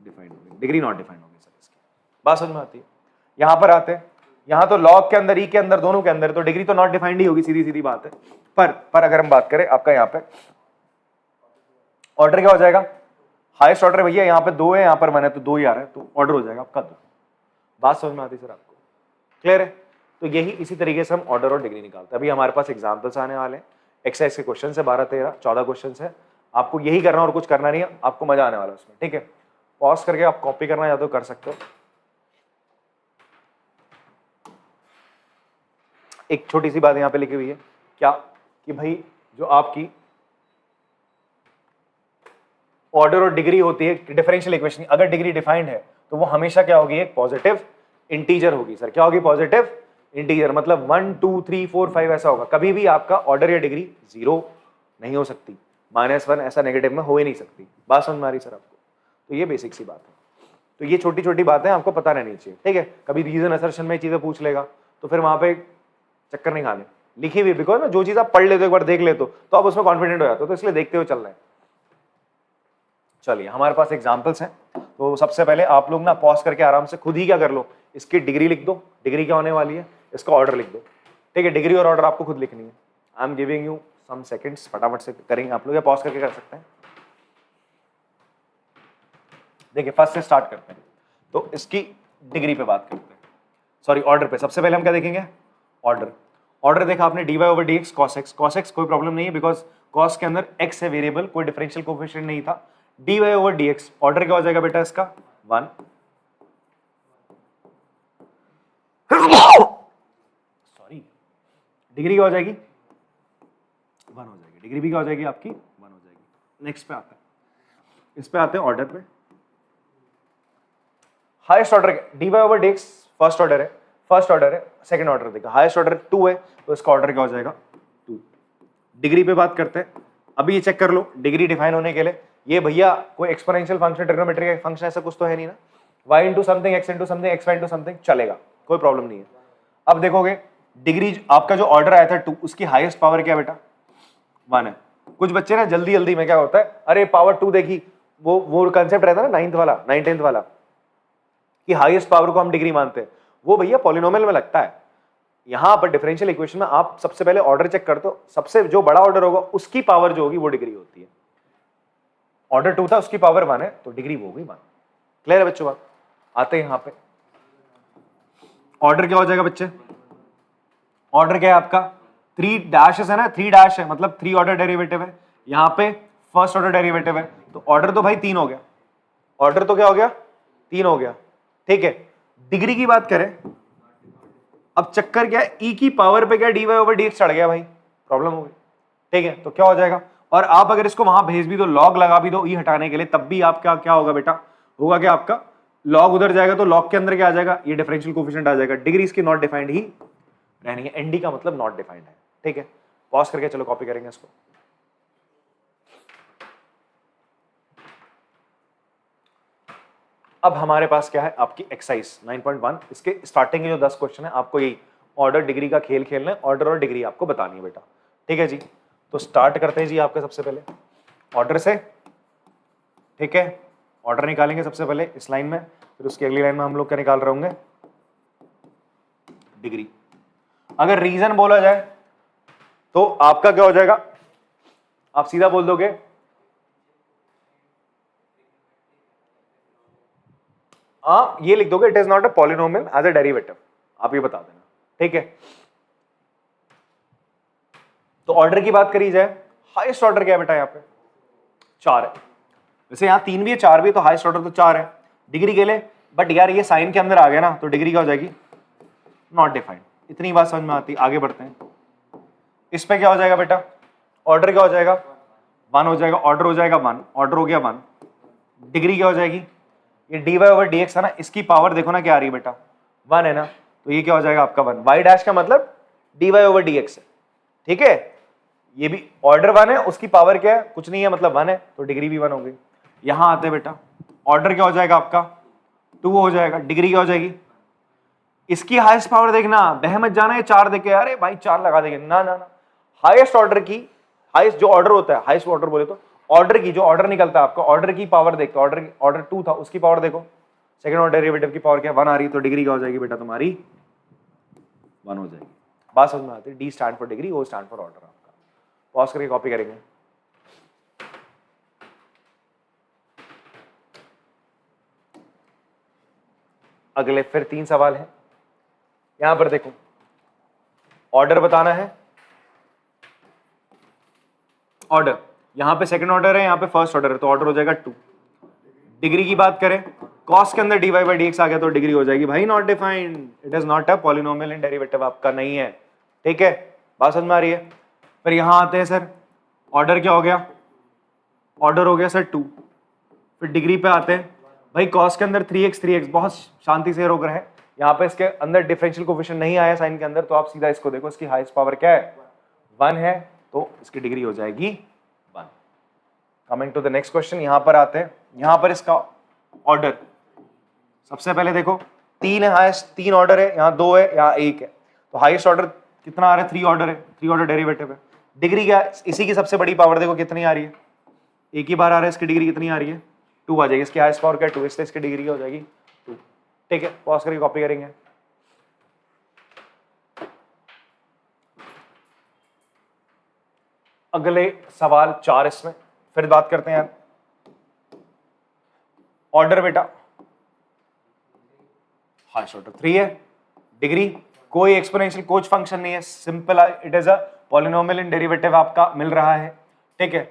डिफाइंड होगी, डिग्री नॉट डिफाइंड होगी सर इसकी, बात समझ में आती है। यहां पर आते हैं, यहां तो लॉग के अंदर, ई के अंदर, दोनों के अंदर, तो डिग्री तो नॉट डिफाइंड ही होगी, सीधी सीधी बात है। पर अगर हम बात करें आपका यहाँ पे ऑर्डर क्या हो जाएगा, हाईएस्ट ऑर्डर भैया यहाँ पे 2 है, यहाँ पर 1 है, तो 2 ही आ रहा है, तो ऑर्डर हो जाएगा आपका 2। बात समझ में आती सर आपको, क्लियर है। तो यही इसी तरीके से हम ऑर्डर और डिग्री निकालते हैं। अभी हमारे पास एग्जांपल्स आने वाले हैं, एक्सरसाइज के क्वेश्चन है 12, 13, 14 क्वेश्चन है, आपको यही करना और कुछ करना नहीं है, आपको मजा आने वाला है उसमें, ठीक है। पॉज करके आप कॉपी करना या तो कर सकते हो। एक छोटी सी बात यहाँ पे लिखी हुई है क्या, कि भाई जो आपकी ऑर्डर और डिग्री होती है डिफरेंशियल इक्वेशन, अगर डिग्री डिफाइंड है तो वो हमेशा क्या होगी, एक पॉजिटिव इंटीजर होगी सर। क्या होगी, पॉजिटिव इंटीजर, मतलब 1 2 3 4 5 ऐसा होगा। कभी भी आपका ऑर्डर या डिग्री 0 नहीं हो सकती, -1 ऐसा नेगेटिव में हो ही नहीं सकती। बात समझ में आ रही सर आपको, तो ये बेसिक सी बात है। तो ये छोटी छोटी बातें आपको पता रहनी चाहिए, ठीक है। कभी रीजन असर्शन में चीजें पूछ लेगा तो फिर वहां पे चक्कर नहीं खाने, लिखी हुई, बिकॉज ना जो चीज आप पढ़ लेते हो, एक बार देख लेते हो तो आप उसमें कॉन्फिडेंट हो जाते हो, तो इसलिए देखते हुए चल रहे हैं। चलिए हमारे पास एग्जाम्पल्स हैं, तो सबसे पहले आप लोग ना पॉज करके आराम से खुद ही क्या कर लो, इसकी डिग्री लिख दो, डिग्री क्या होने वाली है, इसका ऑर्डर लिख दो, ठीक है। डिग्री और ऑर्डर आपको खुद लिखनी है। I am giving you some seconds, फटाफट से करेंगे आप लोग, या पॉज करके कर सकते हैं। देखिए फर्स्ट से स्टार्ट करते हैं, तो इसकी डिग्री पे बात करते हैं, सॉरी ऑर्डर पे। सबसे पहले हम क्या देखेंगे, ऑर्डर। ऑर्डर देखा आपने, dy over dx cos x, cos x कोई प्रॉब्लम नहीं है, बिकॉज cos के अंदर x है वेरिएबल, कोई डिफरेंशियल कोएफिशिएंट नहीं था। dy ओवर dx ऑर्डर क्या हो जाएगा बेटा इसका 1, सॉरी डिग्री क्या हो जाएगी 1 हो जाएगी, डिग्री भी क्या हो जाएगी आपकी 1 हो जाएगी। नेक्स्ट पे आता है, इस पे आते हैं ऑर्डर पे। Highest order dy over dx first order है, फर्स्ट ऑर्डर है, सेकंड ऑर्डर देखा, हाईएस्ट ऑर्डर 2 है, तो इसका ऑर्डर क्या हो जाएगा 2। डिग्री पे बात करते हैं। अभी ये चेक कर लो, डिग्री डिफाइन होने के लिए ये भैया कोई एक्सपोनेंशियल फंक्शन, ट्रिग्नोमेट्री का फंक्शन ऐसा कुछ तो है नहीं ना, y into something, x into something, x into something चलेगा, कोई प्रॉब्लम नहीं है। अब देखोगे डिग्री, आपका जो ऑर्डर आया था 2, उसकी हाईएस्ट पावर क्या बेटा 1 है। कुछ बच्चे ना जल्दी जल्दी में क्या होता है, अरे पावर 2 देखी, वो कंसेप्ट रहता है ना 9th वाला, 9 10th वाला, कि हाईएस्ट पावर को हम डिग्री मानते हैं, वो भैया पॉलिनोमियल में लगता है। यहां पर डिफरेंशियल इक्वेशन में आप सबसे पहले ऑर्डर चेक करते हो, सबसे जो बड़ा ऑर्डर होगा उसकी पावर जो होगी वो डिग्री होती है। ऑर्डर 2 था, उसकी पावर 1 है, तो डिग्री वो होगी 1। क्लियर है बच्चों बात। आते हैं यहां पे, ऑर्डर क्या हो जाएगा बच्चे, ऑर्डर क्या है आपका 3 डैशेस है ना, 3 डैश है मतलब 3 ऑर्डर डेरिवेटिव है, यहां पे फर्स्ट ऑर्डर डेरिवेटिव है, तो ऑर्डर तो भाई 3 हो गया, ऑर्डर तो क्या हो गया 3 हो गया, ठीक है। डिग्री की बात करें, अब चक्कर क्या है, ई की पावर पे क्या dy ओवर dx चढ़ गया भाई, प्रॉब्लम हो गई, ठीक है। तो क्या हो जाएगा, और आप अगर इसको वहां भेज भी दो, लॉग लगा भी दो ई हटाने के लिए, तब भी आपका क्या होगा बेटा, होगा क्या आपका लॉग उधर जाएगा, तो लॉग के अंदर क्या आ जाएगा, ये डिफरेंशियल कोएफिशिएंट आ जाएगा। डिग्री इसकी नॉट डिफाइंड ही रहनी है, एनडी का मतलब नॉट डिफाइंड है, ठीक है। पॉज करके चलो कॉपी करेंगे इसको। अब हमारे पास क्या है, आपकी एक्सरसाइज 9.1, इसके स्टार्टिंग के जो 10 क्वेश्चन है आपको यही ऑर्डर डिग्री का खेल खेलना है, ऑर्डर और डिग्री आपको बतानी है बेटा, ठीक है जी। तो स्टार्ट करते हैं जी आपके सबसे पहले ऑर्डर से, ठीक है। ऑर्डर निकालेंगे सबसे पहले इस लाइन में, फिर उसकी अगली लाइन में हम लोग क्या निकाल रहे होंगे, डिग्री। अगर रीजन बोला जाए तो आपका क्या हो जाएगा, आप सीधा बोल दोगे ये लिख दोगे, it is not a polynomial as a derivative, आप ये बता देना, ठीक है। तो ऑर्डर की बात करी जाए, हाईएस्ट ऑर्डर क्या है बेटा, यहाँ पे 4 है, वैसे यहाँ 3 भी है 4 भी है, तो हाईएस्ट ऑर्डर तो 4 है डिग्री के लिए। बट यार ये साइन के अंदर आ गया ना, तो डिग्री क्या हो जाएगी, नॉट डिफाइंड। इतनी बात समझ में आती, आगे बढ़ते हैं। इस पे क्या हो जाएगा बेटा, ऑर्डर क्या हो जाएगा, 1 हो जाएगा, ऑर्डर हो जाएगा 1, ऑर्डर हो गया 1, डिग्री क्या हो जाएगी, ये dy ओवर dx है ना, इसकी पावर देखो ना क्या आ रही है बेटा, 1 है ना, तो ये क्या हो जाएगा आपका 1, y डैश का मतलब dy ओवर dx है, ठीक है। ये भी ऑर्डर 1 है, उसकी पावर क्या है, कुछ नहीं है, मतलब 1 है, तो डिग्री भी 1 हो गई। यहां आते हैं बेटा, ऑर्डर क्या हो जाएगा आपका 2 हो जाएगा, डिग्री क्या हो जाएगी, इसकी हाईएस्ट पावर देखना, बह मत जाना ये 4 देखे, अरे भाई 4 लगा देंगे, ना ना ना, हाईएस्ट ऑर्डर की, हाईएस्ट जो ऑर्डर होता है, हाईएस्ट ऑर्डर बोले तो ऑर्डर की, जो ऑर्डर निकलता है आपका, ऑर्डर की पावर देखते, ऑर्डर 2 था, उसकी पावर देखो, सेकंड ऑर्डर डेरिवेटिव की पावर क्या 1 आ रही है, तो डिग्री क्या हो जाएगी बेटा तुम्हारी 1 हो जाएगी। बात समझ में आती है, D stand for degree, O stand for order. आपका पॉज करके कॉपी करेंगे। अगले फिर 3 सवाल है, यहां पर देखो, ऑर्डर बताना है, ऑर्डर यहां पे सेकंड ऑर्डर है, यहां पे फर्स्ट ऑर्डर है, तो ऑर्डर हो जाएगा 2। डिग्री की बात करें, कॉस के अंदर dy बाई dx आ गया, तो डिग्री हो जाएगी भाई not defined, it is not a polynomial in derivative, आपका नहीं है, ठीक है। बात समझ में आ रही है। फिर यहां आते हैं सर, ऑर्डर क्या हो गया, ऑर्डर हो गया सर 2। फिर डिग्री पे आते हैं, भाई कॉस के अंदर 3x बहुत शांति से रोक रहे हैं, यहाँ पे इसके अंदर डिफरेंशियल कोफिशिएंट नहीं आया साइन के अंदर, तो आप सीधा इसको देखो, इसकी हाईएस्ट पावर क्या है 1 है, तो इसकी डिग्री हो जाएगी 1। Coming to the next question, यहां पर आते हैं, यहां पर इसका ऑर्डर सबसे पहले देखो, 3 है हाईएस्ट, 3 ऑर्डर है, यहाँ 2 है, यहाँ 1 है, तो हाईएस्ट ऑर्डर कितना आ रहा है, 3 ऑर्डर है, 3 ऑर्डर डेरिवेटिव है। डिग्री क्या, इसी की सबसे बड़ी पावर देखो कितनी आ रही है, एक ही बार आ रहा है, इसकी डिग्री कितनी आ रही है 2 आ जाएगी, इसकी हाईएस्ट पावर क्या है 2, इसलिए इसकी डिग्री क्या हो जाएगी 2, ठीक है। पॉज करके कॉपी करेंगे। अगले सवाल 4 इसमें फिर बात करते हैं यार, ऑर्डर बेटा हाईएस्ट ऑर्डर 3 है, डिग्री कोई एक्सपोनेंशियल कुछ फंक्शन नहीं है, simple, it is a polynomial in derivative आपका मिल रहा है, ठीक है।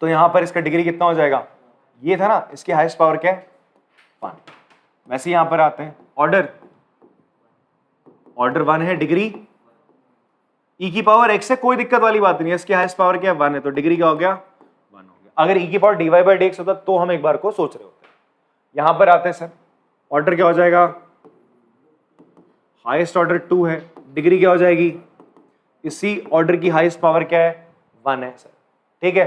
तो यहां पर इसका डिग्री कितना हो जाएगा, ये था ना, इसकी हाईएस्ट पावर क्या है 1। वैसे यहां पर आते हैं, ऑर्डर 1 है, डिग्री e की पावर x से कोई दिक्कत वाली बात नहीं है, इसकी हाईएस्ट पावर क्या है 1 है, तो डिग्री क्या हो गया 1 हो गया। अगर e की पावर dy बाई dx होता तो हम एक बार को सोच रहे होते। यहां पर आते हैं सर, ऑर्डर क्या हो जाएगा, हाईएस्ट ऑर्डर 2 है, डिग्री क्या हो जाएगी, इसी ऑर्डर की हाईएस्ट पावर क्या है 1 है सर, ठीक है।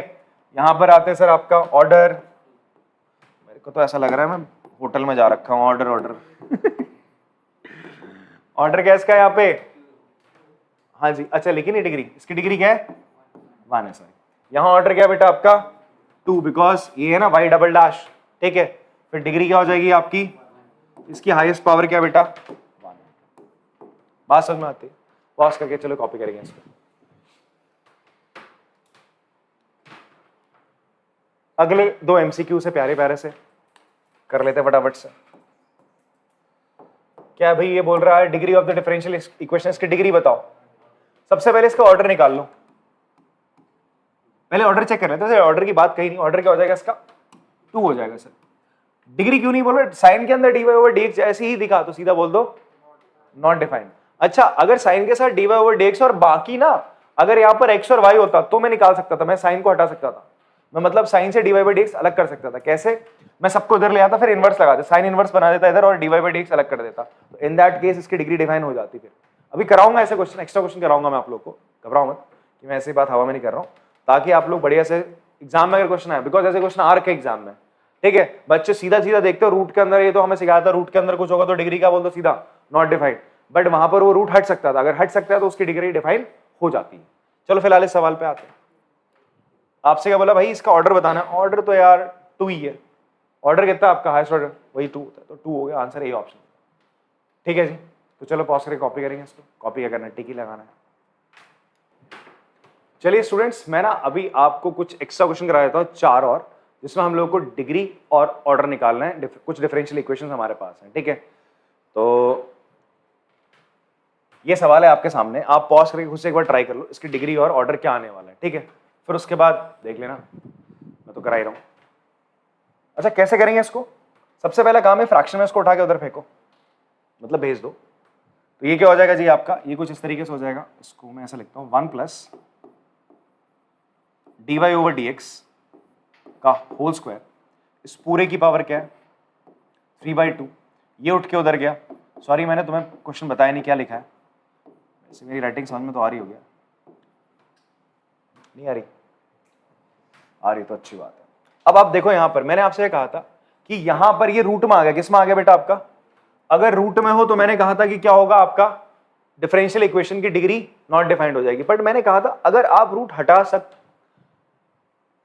यहां पर आते हैं सर, आपका ऑर्डर, मेरे को तो ऐसा लग रहा है मैं होटल में जा रखा हूं, ऑर्डर ऑर्डर क्या है इसका यहाँ पे, हाँ जी, अच्छा लेकिन ये डिग्री, इसकी डिग्री क्या है 1 है सर। यहाँ ऑर्डर क्या है बेटा आपका 2, बिकॉज ये है ना y डबल डैश, ठीक है। फिर डिग्री क्या हो जाएगी आपकी, इसकी हाईएस्ट पावर क्या है बेटा 1 है। बात समझ में आती है। पॉज करके चलो कॉपी करेंगे इसको। अगले 2 MCQ से प्यारे प्यारे से कर लेते फटाफट से। क्या भाई ये बोल रहा है degree of the differential equations की डिग्री बताओ। सबसे पहले इसका ऑर्डर निकाल लो, पहले ऑर्डर चेक कर लेते हैं। ऑर्डर की बात कही नहीं, ऑर्डर क्या हो जाएगा इसका 2 हो जाएगा सर। डिग्री क्यों नहीं बोल रहे, साइन के अंदर dy ओवर dx ऐसे ही दिखा तो सीधा बोल दो नॉट डिफाइंड। अच्छा अगर साइन के साथ dy ओवर dx और बाकी ना, अगर यहाँ पर x और y होता तो मैं निकाल सकता था, मैं साइन को हटा सकता था, मैं मतलब साइन से dy बाई dx अलग कर सकता था। कैसे, मैं सबको इधर ले आता, फिर इनवर्स लगा देता, साइन इनवर्स बना देता इधर और dy बाई dx अलग कर देता, तो इन दैट केस इसकी डिग्री डिफाइन हो जाती। फिर अभी कराऊंगा ऐसे क्वेश्चन, एक्स्ट्रा क्वेश्चन कराऊंगा मैं आप लोग को, घबराओ मत कि मैं ऐसी बात हवा में नहीं कर रहा हूँ, ताकि आप लोग बढ़िया से एग्जाम में अगर क्वेश्चन आए, बिकॉज ऐसे क्वेश्चन आ रखे एग्जाम में, ठीक है, बच्चे सीधा सीधा देखते हो रूट के अंदर, ये तो हमें सिखाया था रूट के अंदर कुछ होगा तो डिग्री क्या बोल दो सीधा, नॉट डिफाइंड, बट वहां पर वो रूट हट सकता था, अगर हट सकता है तो उसकी डिग्री डिफाइन हो जाती है। चलो फिलहाल इस सवाल पे आते हैं। आपसे क्या बोला भाई, इसका ऑर्डर बताना है। ऑर्डर तो यार 2 ही है, ऑर्डर कितना आपका हाईएस्ट ऑर्डर वही 2 होता है, तो 2 हो गया आंसर, यही ऑप्शन। ठीक है जी, तो चलो पॉज करके कॉपी करेंगे इसको। कॉपी क्या करना है, टिक ही लगाना है। चलिए स्टूडेंट्स, मैं ना अभी आपको कुछ एक्स्ट्रा क्वेश्चन करा देता हूँ 4 और, जिसमें हम लोग को डिग्री और ऑर्डर निकालना है। कुछ डिफरेंशियल इक्वेशंस हमारे पास हैं, ठीक है। तो ये सवाल है आपके सामने, आप पॉज करके खुद से एक बार ट्राई कर लो इसकी डिग्री और ऑर्डर क्या आने वाला है, ठीक है। फिर उसके बाद देख लेना, मैं तो करा ही रहा हूँ। अच्छा कैसे करेंगे इसको, सबसे पहला काम है फ्रैक्शन में इसको उठा के उधर फेंको, मतलब भेज दो। तो ये क्या हो जाएगा जी आपका, ये कुछ इस तरीके से हो जाएगा। इसको मैं ऐसा लिखता हूँ 1 प्लस dy ओवर dx का होल स्क्वायर, इस पूरे की पावर क्या है 3/2, ये उठ के उधर गया। सॉरी मैंने तुम्हें क्वेश्चन बताया नहीं क्या लिखा है, वैसे मेरी राइटिंग समझ में तो आ रही हो गया, नहीं आ रही, आ रही तो अच्छी बात है। अब आप देखो यहां पर मैंने आपसे कहा था कि यहां पर ये रूट में आ गया, किस में आ गया बेटा आपका, अगर रूट में हो तो मैंने कहा था कि क्या होगा आपका डिफरेंशियल इक्वेशन की डिग्री नॉट डिफाइंड हो जाएगी। बट मैंने कहा था अगर आप रूट हटा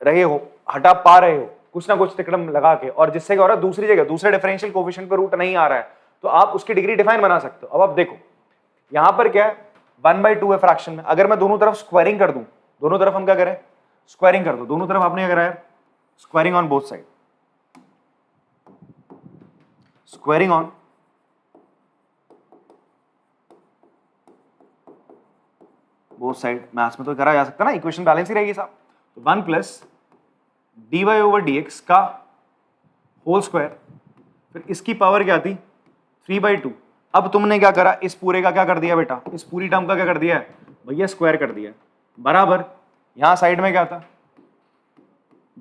रहे हो, हटा पा रहे हो कुछ ना कुछ तिकड़म लगा के, और जिससे क्या हो रहा है दूसरी जगह दूसरे डिफरेंशियल कोएफिशिएंट पे रूट नहीं आ रहा है, तो आप उसकी डिग्री डिफाइन बना सकते हो। अब आप देखो यहां पर क्या है 1/2 है फ्रैक्शन में, अगर मैं दोनों तरफ स्क्वायरिंग कर दूं, दोनों तरफ हम क्या करें स्क्वायरिंग कर दो, दोनों तरफ आपने क्या करा है squaring on both side, squaring on both side, maths में तो करा जा सकता ना, इक्वेशन बैलेंस ही रहेगी साहब। तो 1 प्लस dy ओवर dx का होल स्क्वायर, फिर इसकी पावर क्या थी 3/2। अब तुमने क्या करा, इस पूरे का क्या कर दिया बेटा, इस पूरी टर्म का क्या कर दिया है भैया स्क्वायर कर दिया, बराबर यहां साइड में क्या था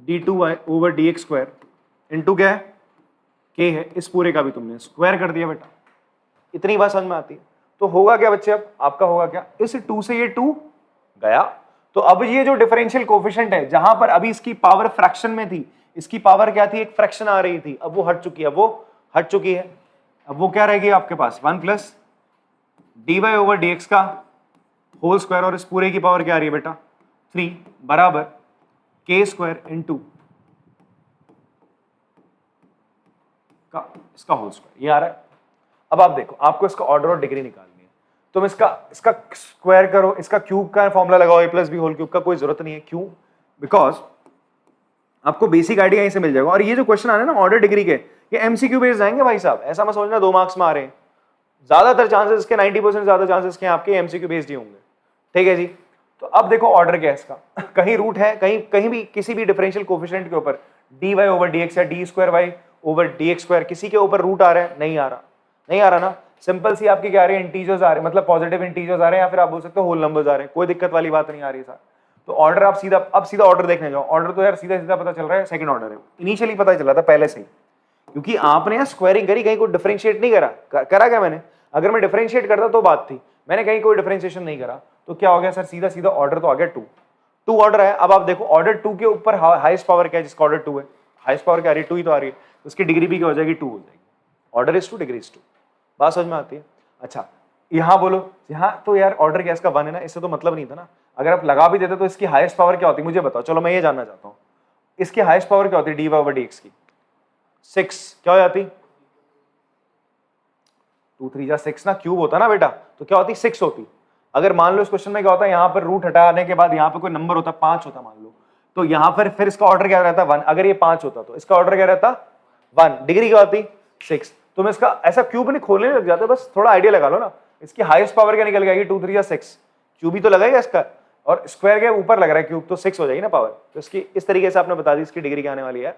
d2y over dx square into क्या है k है, इस पूरे का भी तुमने स्क्वायर कर दिया बेटा। इतनी बात समझ में आती है। तो होगा क्या बच्चे, अब आपका होगा क्या, इस 2 से ये 2 गया, तो अब ये जो डिफरेंशियल कोएफिशिएंट है जहां पर अभी इसकी पावर फ्रैक्शन में थी, इसकी पावर क्या थी एक फ्रैक्शन आ रही थी, अब वो हट चुकी है, वो हट चुकी है। अब वो क्या रहेगी आपके पास 1 प्लस dy ओवर dx का होल स्क्वायर, और इस पूरे की पावर क्या आ रही है बेटा 3 बराबर k स्क्वायर इंटू का इसका होल स्क्वायर, ये आ रहा है। अब आप देखो आपको इसका ऑर्डर और डिग्री निकालनी है, तुम इसका स्क्वायर करो, इसका क्यूब का फॉर्मूला लगाओ a plus B whole cube का, कोई जरूरत नहीं है, क्यों, बिकॉज आपको बेसिक आइडिया यहीं से मिल जाएगा। और ये जो क्वेश्चन आ रहे हैं ना ऑर्डर डिग्री के, ये एमसीक्यू बेस्ड जाएंगे भाई साहब, ऐसा मत सोचना 2 मार्क्स में आ रहे हैं, ज्यादातर चांसेस इसके 90% ज्यादा चांसेस के आपके एमसीक्यू बेस्ड ही होंगे, ठीक है जी। तो अब देखो ऑर्डर क्या है इसका, कहीं रूट है, कहीं भी किसी भी डिफरेंशियल कोएफिशिएंट के ऊपर dy ओवर dx या d square y over dx square किसी के ऊपर रूट आ रहा है, नहीं आ रहा, नहीं आ रहा ना, सिंपल सी आपकी क्या आ रही है इंटीजर्स आ रहे हैं, मतलब पॉजिटिव इंटीजर्स आ रहे हैं, या फिर आप बोल सकते हो होल नंबर्स आ रहे हैं, कोई दिक्कत वाली बात नहीं आ रही सर। तो ऑर्डर आप सीधा अब सीधा ऑर्डर देखने जाओ, ऑर्डर तो यार सीधा सीधा पता चल रहा है सेकंड ऑर्डर है, इनिशियली पता चला था पहले से ही, क्योंकि आपने यार स्क्वायरिंग करी, कहीं कोई डिफरेंशिएट नहीं करा क्या मैंने, अगर मैं डिफरेंशिएट करता तो बात थी, मैंने कहीं कोई डिफरेंशिएशन नहीं करा, तो क्या हो गया सर सीधा सीधा ऑर्डर तो आ गया 2 ऑर्डर है। अब आप देखो ऑर्डर 2 के ऊपर हाईएस्ट पावर क्या है, जिसका ऑर्डर 2 है, हाईएस्ट पावर क्या आ रही है 2 ही तो आ रही है, तो उसकी डिग्री भी क्या हो जाएगी 2 हो जाएगी, ऑर्डर इज 2 डिग्री इज 2, बात समझ में आती है। अच्छा यहाँ बोलो, यहाँ तो यार ऑर्डर क्या इसका 1 है ना, इससे तो मतलब नहीं था ना, अगर आप लगा भी देते तो इसकी हाईएस्ट पावर क्या होती मुझे बताओ, चलो मैं ये जानना चाहता हूँ, इसकी हाईएस्ट पावर क्या होती dy ओवर dx की 6 क्या हो जाती 2 3 जा 6 ना, क्यूब होता ना बेटा, तो क्या होती 6 होती। अगर मान लो इस क्वेश्चन में क्या होता है, यहाँ पर रूट हटाने के बाद यहाँ पे कोई नंबर होता 5 होता मान लो, तो यहाँ पर फिर इसका ऑर्डर क्या रहता 1, अगर ये 5 होता तो इसका ऑर्डर क्या रहता 1, डिग्री क्या होती 6। तुम इसका ऐसा क्यूब नहीं खोलने लग जाते, बस थोड़ा आइडिया लगा लो ना, इसकी हाईएस्ट पावर क्या निकल गई 2 3 या 6, क्यूब ही तो लगेगा इसका, और स्क्वायर के ऊपर लग रहा है क्यूब, तो 6 हो जाएगी ना पावर, तो इसकी इस तरीके से आपने बता दी इसकी डिग्री क्या आने वाली है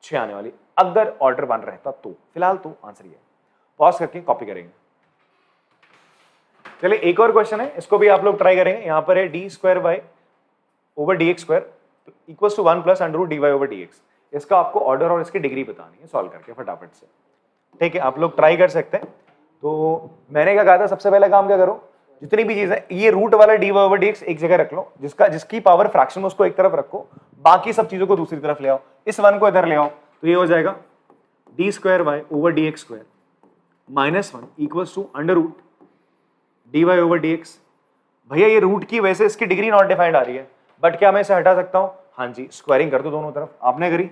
6 आने वाली, अगर ऑर्डर 1 रहता तो। फिलहाल तो आंसर ये पॉज करके कॉपी करेंगे। चलिए एक और क्वेश्चन है, इसको भी आप लोग ट्राई करेंगे। यहाँ पर है D square Y over D x square equals to 1 plus under root D Y over D X. इसका आपको ऑर्डर और इसकी डिग्री बतानी है सॉल्व करके फटाफट से, ठीक है, आप लोग ट्राई कर सकते हैं। तो मैंने क्या कहा था, सबसे पहला काम क्या करो, जितनी भी चीजें, ये रूट वाला D Y over D X एक जगह रख लो, जिसकी पावर फ्रैक्शन में उसको एक तरफ रखो, बाकी सब चीजों को दूसरी तरफ ले आओ, इस 1 को इधर ले आओ, तो ये हो जाएगा D square Y over D x square -1 equals to under root D Y over D X. भैया ये रूट की वजह से इसकी डिग्री नॉट डिफाइंड आ रही है, बट क्या मैं इसे हटा सकता हूं? हाँ जी, स्क्वायरिंग कर दो दोनों तरफ। आपने करी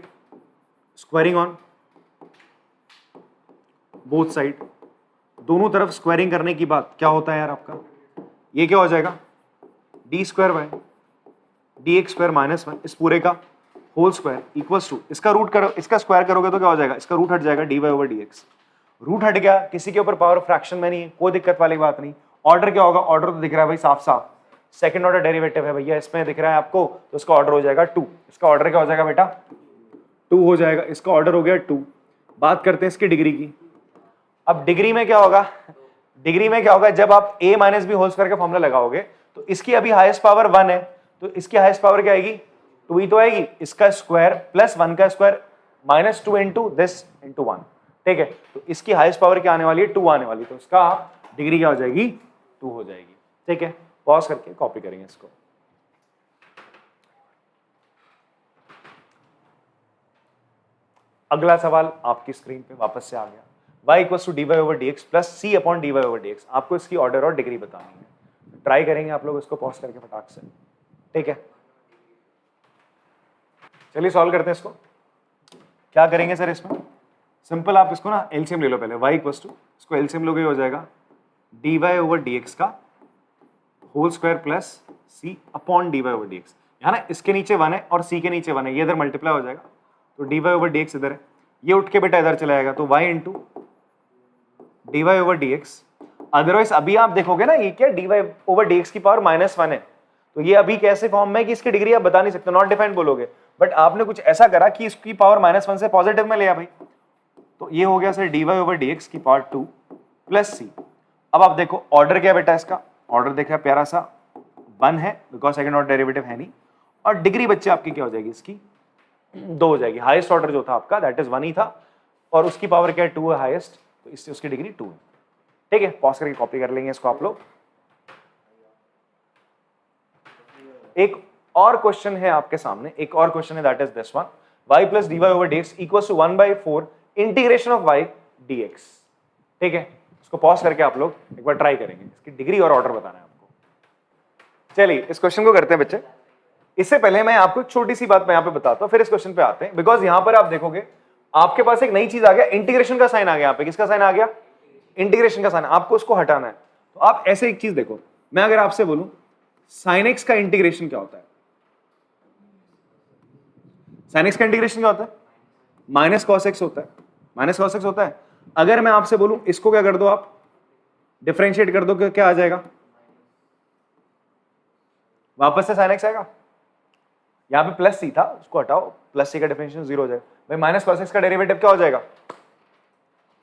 स्क्वायरिंग ऑन बोथ साइड, दोनों तरफ स्क्वायरिंग करने की बात क्या होता है यार आपका, ये क्या हो जाएगा D square Y D x square -1 इस पूरे का होल स्क्वायर इक्वल्स टू, इसका रूट करो, इसका स्क्वायर करोगे तो क्या हो जाएगा, इसका रूट हट जाएगा D Y over D X. Root हट गया, किसी के ऊपर पावर फ्रैक्शन में नहीं है, कोई दिक्कत वाली बात नहीं। ऑर्डर क्या होगा, ऑर्डर तो दिख रहा है भाई साफ साफ, सेकंड ऑर्डर डेरिवेटिव है भैया, इसमें दिख रहा है आपको, तो इसका ऑर्डर हो जाएगा 2। इसका ऑर्डर क्या हो जाएगा बेटा 2 हो जाएगा, इसका ऑर्डर हो गया 2। बात करते हैं इसकी डिग्री की। अब डिग्री में क्या होगा, डिग्री में क्या होगा, जब आप a minus B whole square का फॉर्मूला लगाओगे तो इसकी अभी हाईएस्ट पावर 1 है, तो इसकी हाईएस्ट पावर क्या आएगी 2 ही तो आएगी, इसका स्क्वायर प्लस 1 का स्क्वायर -2 इंटू दिस इंटू 1, ठीक है। तो इसकी हाईएस्ट पावर क्या आने वाली है 2 आने वाली, तो इसका डिग्री क्या हो जाएगी 2 हो जाएगी, ठीक है। पॉज करके कॉपी करेंगे इसको। अगला सवाल आपकी स्क्रीन पे वापस से आ गया, y equals to D Y over D X plus C upon D Y over D X. आपको इसकी ऑर्डर और डिग्री बतानी है, ट्राई करेंगे आप लोग इसको पॉज करके फटाक से, ठीक है। चलिए सॉल्व करते हैं इसको। क्या करेंगे सर इसमें, सिंपल आप इसको ना एलसीएम ले लो पहले, y इक्वल्स टू, इसको एलसीएम लोगे हो जाएगा D Y over D X का whole square plus C upon D Y over D X. यहाँ ना इसके नीचे 1 है और सी के नीचे 1 है, ये इधर मल्टीप्लाई हो जाएगा, तो D Y over D X इधर है, ये उठ के बेटा इधर चला जाएगा, तो y into D Y over D X. Otherwise अभी आप देखोगे ना ये क्या D Y over D X की पावर -1 है, तो ये अभी कैसे फॉर्म में कि इसकी डिग्री आप बता नहीं सकते, नॉट डिफाइंड बोलोगे, बट आपने कुछ ऐसा करा कि इसकी पावर -1 से पॉजिटिव में लिया भाई, तो ये हो गया sir D Y over D X की पावर 2 प्लस सी। अब आप देखो ऑर्डर क्या बेटा, इसका ऑर्डर देखा प्यारा सा 1 है, बिकॉज सेकंड ऑर्डर डेरिवेटिव है नहीं, और डिग्री बच्चे आपकी क्या हो जाएगी इसकी 2 हो जाएगी। हाईएस्ट ऑर्डर जो था आपका दैट इज 1 ही था, और उसकी पावर क्या है 2 है हाईएस्ट, तो इससे उसकी डिग्री 2 है, ठीक है। पॉज करके कॉपी कर लेंगे इसको आप लोग। एक और क्वेश्चन है आपके सामने, एक और क्वेश्चन है that is this one, y plus D Y over D X equals to 1/4 integration of y dx, ठीक है। इसको पॉज करके आप लोग एक बार ट्राई करेंगे, इसकी डिग्री और ऑर्डर बताना है आपको। चलिए इस क्वेश्चन को करते हैं बच्चे। इससे पहले मैं आपको छोटी सी बात मैं यहाँ पे बताता हूँ, फिर इस क्वेश्चन पे आते हैं, बिकॉज यहाँ पर आप देखोगे आपके पास एक नई चीज आ गया, इंटीग्रेशन का साइन आ गया यहाँ पे। किसका साइन आ गया, इंटीग्रेशन का साइन, आपको उसको हटाना है। तो आप ऐसे एक चीज देखो, मैं अगर आपसे बोलूं साइन एक्स का इंटीग्रेशन क्या होता है, साइन एक्स का इंटीग्रेशन क्या होता है, माइनस कॉस एक्स होता है, माइनस कॉस एक्स होता है। अगर मैं आपसे बोलूं इसको क्या कर दो आप, डिफरेंशिएट कर दो, क्या आ जाएगा, वापस से साइन एक्स आएगा। यहां पे प्लस सी था, उसको हटाओ, प्लस सी का डिफरेंशिएशन 0 हो जाएगा। भाई माइनस कॉस एक्स का डेरिवेटिव क्या हो जाएगा,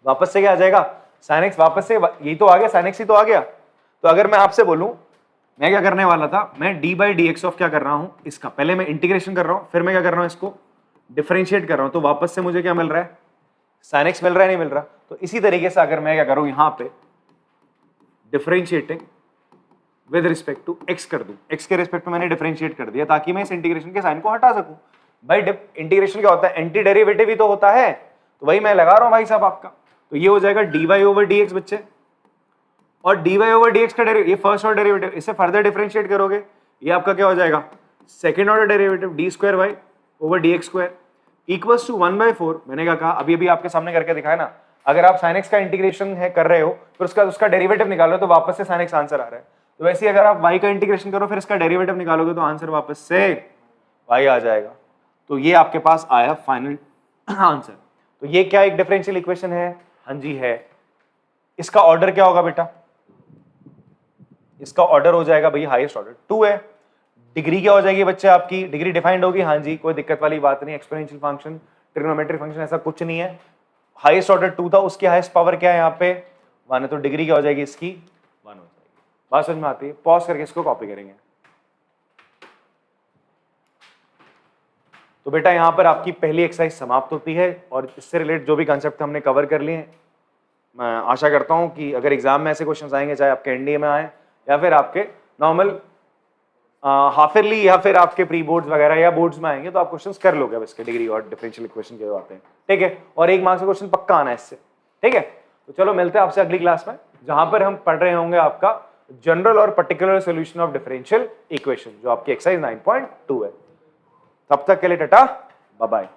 वापस से क्या आ जाएगा, साइन एक्स, वापस से यही तो आ गया, साइन एक्स ही तो आ गया। तो अगर मैं आपसे बोलूं, मैं क्या करने वाला था, मैं D by D x of क्या कर रहा हूं इसका, पहले मैं इंटीग्रेशन कर रहा हूं, फिर मैं क्या कर रहा हूं इसको डिफरेंशिएट कर रहा हूं, तो वापस से मुझे क्या मिल रहा है, साइन एक्स मिल रहा है, नहीं मिल रहा। तो इसी तरीके से अगर मैं क्या करूं यहां पे differentiating with respect to X कर दूं, एक्स के रिस्पेक्ट में मैंने डिफरेंशिएट कर दिया ताकि मैं इस इंटीग्रेशन के साइन को हटा सकूं। भाई इंटीग्रेशन क्या होता है, एंटी डेरिवेटिव ही तो होता है, तो वही मैं लगा रहा हूं भाई साहब आपका। तो ये हो जाएगा D Y over D X बच्चे, और D Y over D X का डेरिवेटिव, ये फर्स्ट ऑर्डर डेरिवेटिव, इसे फर्दर डिफरेंशिएट करोगे, ये आपका क्या हो जाएगा, second order derivative D square Y over D x square equals to 1/4। मैंने क्या कहा, अभी अभी आपके सामने करके दिखाया ना, अगर आप साइन एक्स का इंटीग्रेशन है कर रहे हो, फिर उसका डेरिवेटिव निकाल रहे हो, तो वापस से साइन एक्स आंसर आ रहा है। तो वैसे ही अगर आप y का इंटीग्रेशन करो, फिर इसका डेरिवेटिव निकालोगे, तो आंसर वापस से y आ जाएगा। तो ये आपके पास आया फाइनल आंसर। तो ये क्या एक डिफरेंशियल इक्वेशन है, हाँ जी है। इसका ऑर्डर क्या होगा बेटा, इसका ऑर्डर हो जाएगा भाई हाईएस्ट ऑर्डर 2 है। डिग्री क्या हो जाएगी बच्चे आपकी, डिग्री डिफाइंड होगी, हाँ जी, कोई दिक्कत वाली बात नहीं। एक्सपोनेंशियल फंक्शन, ट्रिग्नोमेट्रिक फंक्शन, ऐसा कुछ नहीं है। हाईएस्ट ऑर्डर 2 था, उसकी हाईएस्ट पावर क्या है यहाँ पे 1 है, तो डिग्री क्या हो जाएगी इसकी 1 हो जाएगी। बात समझ में आती है। पॉज करके इसको कॉपी करेंगे। तो बेटा यहाँ पर आपकी पहली एक्सरसाइज समाप्त होती है, और इससे रिलेटेड जो भी कंसेप्ट हमने कवर कर लिए, मैं आशा करता हूँ कि अगर एग्जाम में ऐसे क्वेश्चन आएंगे, चाहे आपके एनडीए में आए या फिर आपके नॉर्मल हाफ ईयरली या फिर आपके प्री बोर्ड्स वगैरह या बोर्ड्स में आएंगे तो आप क्वेश्चंस कर लोगे अब इसके डिग्री और डिफरेंशियल इक्वेशन के जो आते हैं, ठीक है। और 1 मार्क्स का क्वेश्चन पक्का आना है इससे, ठीक है। तो चलो मिलते हैं आपसे अगली क्लास में, जहां पर हम पढ़ रहे होंगे आपका जनरल और particular solution of differential equation, जो आपकी एक्सरसाइज 9.2 है। तब तक के लिए टाटा, बाय बाय।